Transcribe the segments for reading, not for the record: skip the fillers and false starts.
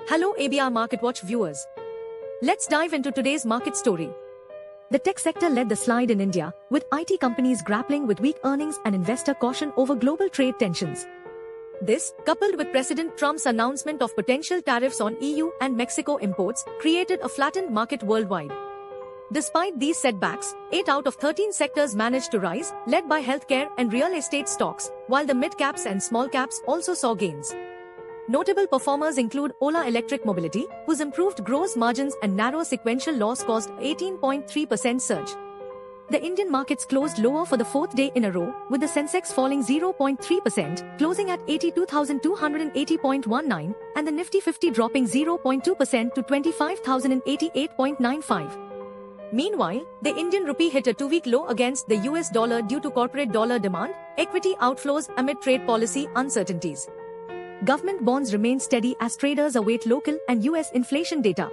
Hello ABR MarketWatch viewers. Let's dive into today's market story. The tech sector led the slide in India, with IT companies grappling with weak earnings and investor caution over global trade tensions. This, coupled with President Trump's announcement of potential tariffs on EU and Mexico imports, created a flattened market worldwide. Despite these setbacks, 8 out of 13 sectors managed to rise, led by healthcare and real estate stocks, while the mid-caps and small-caps also saw gains. Notable performers include Ola Electric Mobility, whose improved gross margins and narrow sequential loss caused 18.3% surge. The Indian markets closed lower for the fourth day in a row, with the Sensex falling 0.3%, closing at 82,280.19, and the Nifty 50 dropping 0.2% to 25,088.95. Meanwhile, the Indian rupee hit a two-week low against the US dollar due to corporate dollar demand, equity outflows amid trade policy uncertainties. Government bonds remain steady as traders await local and US inflation data.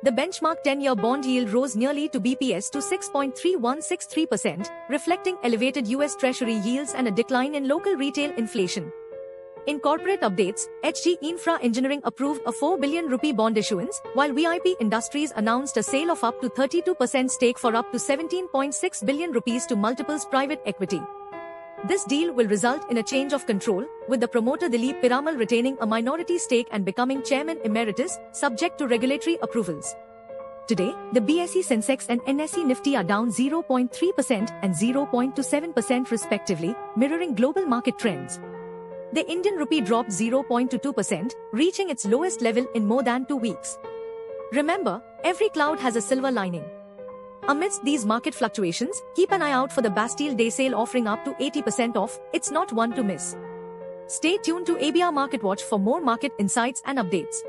The benchmark 10-year bond yield rose nearly to BPS to 6.3163%, reflecting elevated US Treasury yields and a decline in local retail inflation. In corporate updates, HG Infra Engineering approved a 4 billion rupee bond issuance, while VIP Industries announced a sale of up to 32% stake for up to 17.6 billion rupees to multiples private equity. This deal will result in a change of control, with the promoter Dilip Piramal retaining a minority stake and becoming chairman emeritus, subject to regulatory approvals. Today, the BSE Sensex and NSE Nifty are down 0.3% and 0.27% respectively, mirroring global market trends. The Indian rupee dropped 0.22%, reaching its lowest level in more than 2 weeks. Remember, every cloud has a silver lining. Amidst these market fluctuations, keep an eye out for the Bastille Day sale offering up to 80% off. It's not one to miss. Stay tuned to ABR MarketWatch for more market insights and updates.